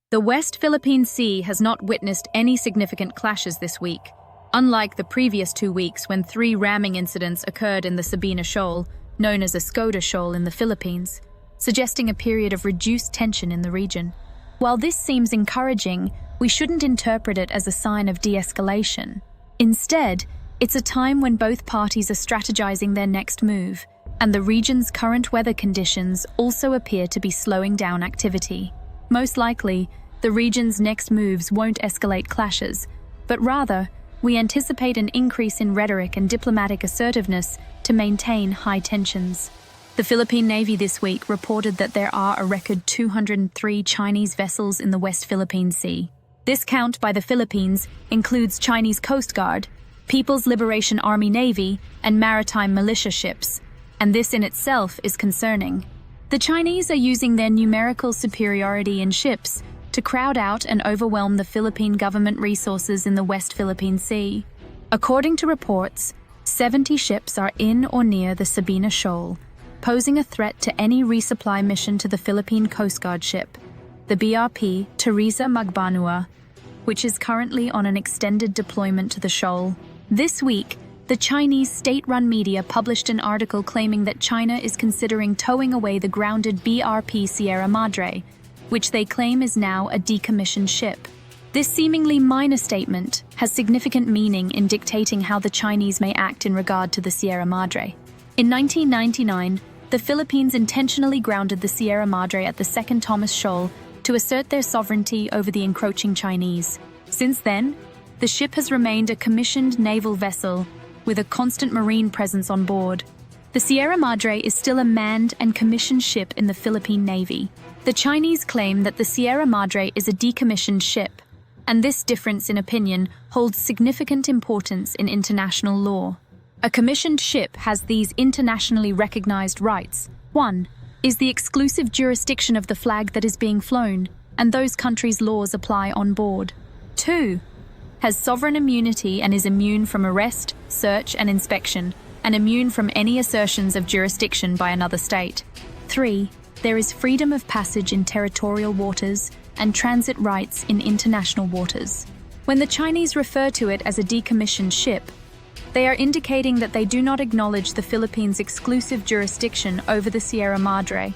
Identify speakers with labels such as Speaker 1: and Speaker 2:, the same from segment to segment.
Speaker 1: The West Philippine Sea has not witnessed any significant clashes this week, unlike the previous 2 weeks when 3 ramming incidents occurred in the Sabina Shoal, known as Escalating Shoal in the Philippines, suggesting a period of reduced tension in the region. While this seems encouraging, we shouldn't interpret it as a sign of de-escalation. Instead, it's a time when both parties are strategizing their next move, and the region's current weather conditions also appear to be slowing down activity. Most likely, the region's next moves won't escalate clashes, but rather, we anticipate an increase in rhetoric and diplomatic assertiveness to maintain high tensions. The Philippine Navy this week reported that there are a record 203 Chinese vessels in the West Philippine Sea. This count by the Philippines includes Chinese Coast Guard, People's Liberation Army Navy, and maritime militia ships, and this in itself is concerning. The Chinese are using their numerical superiority in ships to crowd out and overwhelm the Philippine government resources in the West Philippine Sea. According to reports, 70 ships are in or near the Sabina Shoal, posing a threat to any resupply mission to the Philippine Coast Guard ship, the BRP Teresa Magbanua, which is currently on an extended deployment to the shoal. This week, the Chinese state-run media published an article claiming that China is considering towing away the grounded BRP Sierra Madre, which they claim is now a decommissioned ship. This seemingly minor statement has significant meaning in dictating how the Chinese may act in regard to the Sierra Madre. In 1999, the Philippines intentionally grounded the Sierra Madre at the Second Thomas Shoal to assert their sovereignty over the encroaching Chinese. Since then, the ship has remained a commissioned naval vessel with a constant marine presence on board. The Sierra Madre is still a manned and commissioned ship in the Philippine Navy. The Chinese claim that the Sierra Madre is a decommissioned ship, and this difference in opinion holds significant importance in international law. A commissioned ship has these internationally recognized rights. 1. Is the exclusive jurisdiction of the flag that is being flown, and those countries' laws apply on board. 2. Has sovereign immunity and is immune from arrest, search, and inspection, and immune from any assertions of jurisdiction by another state. 3. There is freedom of passage in territorial waters and transit rights in international waters. When the Chinese refer to it as a decommissioned ship, they are indicating that they do not acknowledge the Philippines' exclusive jurisdiction over the Sierra Madre,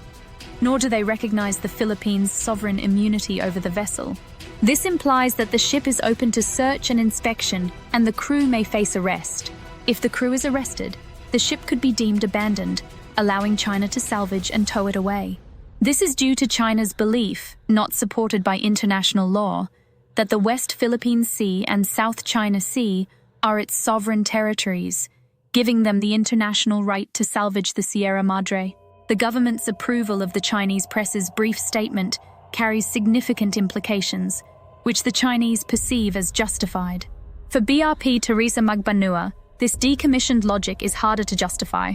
Speaker 1: nor do they recognize the Philippines' sovereign immunity over the vessel. This implies that the ship is open to search and inspection, and the crew may face arrest. If the crew is arrested, the ship could be deemed abandoned, allowing China to salvage and tow it away. This is due to China's belief, not supported by international law, that the West Philippine Sea and South China Sea are its sovereign territories, giving them the international right to salvage the Sierra Madre. The government's approval of the Chinese press's brief statement carries significant implications, which the Chinese perceive as justified. For BRP Teresa Magbanua, this decommissioned logic is harder to justify.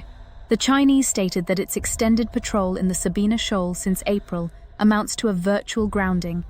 Speaker 1: The Chinese stated that its extended patrol in the Sabina Shoal since April amounts to a virtual grounding,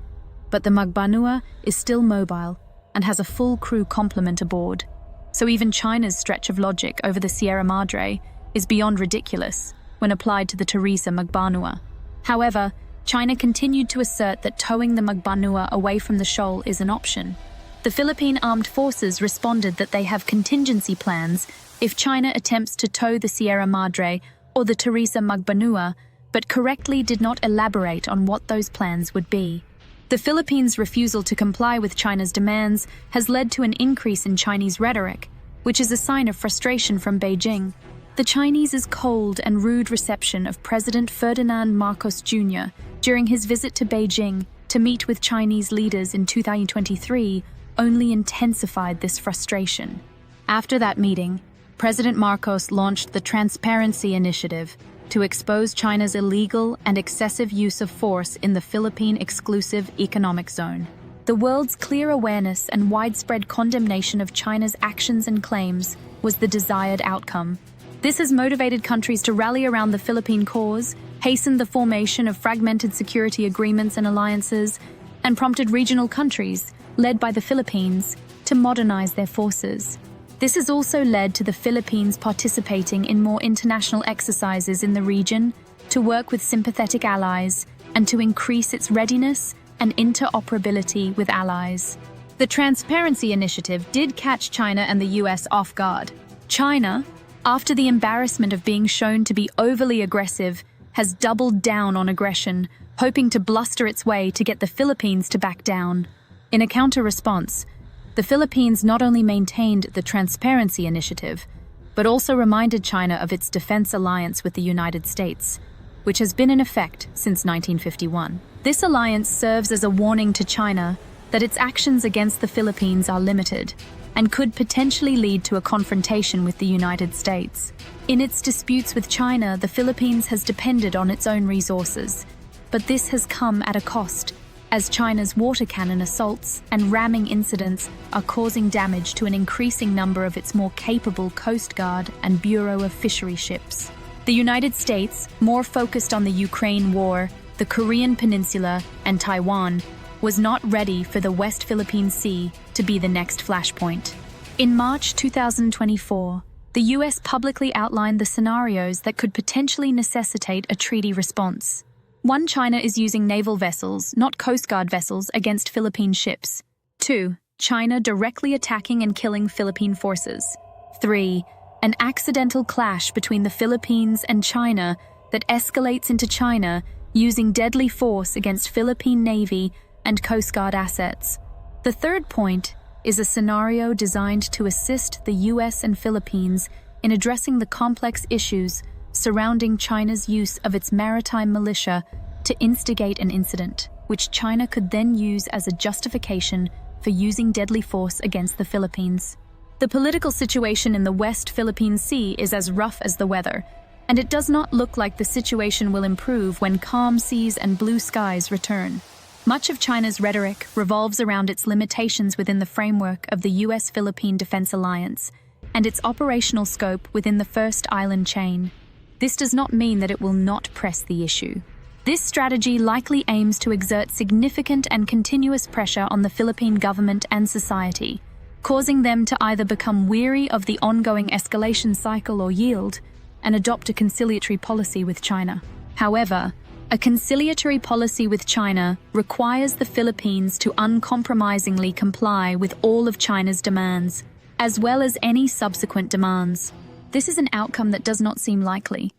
Speaker 1: but the Magbanua is still mobile and has a full crew complement aboard. So even China's stretch of logic over the Sierra Madre is beyond ridiculous when applied to the Teresa Magbanua. However, China continued to assert that towing the Magbanua away from the shoal is an option. The Philippine Armed Forces responded that they have contingency plans if China attempts to tow the Sierra Madre or the Teresa Magbanua, but correctly did not elaborate on what those plans would be. The Philippines' refusal to comply with China's demands has led to an increase in Chinese rhetoric, which is a sign of frustration from Beijing. The Chinese's cold and rude reception of President Ferdinand Marcos Jr. during his visit to Beijing to meet with Chinese leaders in 2023 only intensified this frustration. After that meeting, President Marcos launched the Transparency Initiative to expose China's illegal and excessive use of force in the Philippine Exclusive Economic Zone. The world's clear awareness and widespread condemnation of China's actions and claims was the desired outcome. This has motivated countries to rally around the Philippine cause, hastened the formation of fragmented security agreements and alliances, and prompted regional countries, led by the Philippines, to modernize their forces. This has also led to the Philippines participating in more international exercises in the region to work with sympathetic allies and to increase its readiness and interoperability with allies. The Transparency Initiative did catch China and the US off guard. China, after the embarrassment of being shown to be overly aggressive, has doubled down on aggression, hoping to bluster its way to get the Philippines to back down. In a counter-response, the Philippines not only maintained the Transparency Initiative, but also reminded China of its defense alliance with the United States, which has been in effect since 1951. This alliance serves as a warning to China that its actions against the Philippines are limited and could potentially lead to a confrontation with the United States. In its disputes with China, the Philippines has depended on its own resources, but this has come at a cost, as China's water cannon assaults and ramming incidents are causing damage to an increasing number of its more capable Coast Guard and Bureau of Fishery ships. The United States, more focused on the Ukraine war, the Korean Peninsula, and Taiwan, was not ready for the West Philippine Sea to be the next flashpoint. In March 2024, the US publicly outlined the scenarios that could potentially necessitate a treaty response. 1. China is using naval vessels, not Coast Guard vessels, against Philippine ships. 2. China directly attacking and killing Philippine forces. 3. An accidental clash between the Philippines and China that escalates into China using deadly force against Philippine Navy and Coast Guard assets. The third point is a scenario designed to assist the US and Philippines in addressing the complex issues surrounding China's use of its maritime militia to instigate an incident, which China could then use as a justification for using deadly force against the Philippines. The political situation in the West Philippine Sea is as rough as the weather, and it does not look like the situation will improve when calm seas and blue skies return. Much of China's rhetoric revolves around its limitations within the framework of the US-Philippine Defense Alliance and its operational scope within the First Island chain. This does not mean that it will not press the issue. This strategy likely aims to exert significant and continuous pressure on the Philippine government and society, causing them to either become weary of the ongoing escalation cycle or yield and adopt a conciliatory policy with China. However, a conciliatory policy with China requires the Philippines to uncompromisingly comply with all of China's demands, as well as any subsequent demands. This is an outcome that does not seem likely,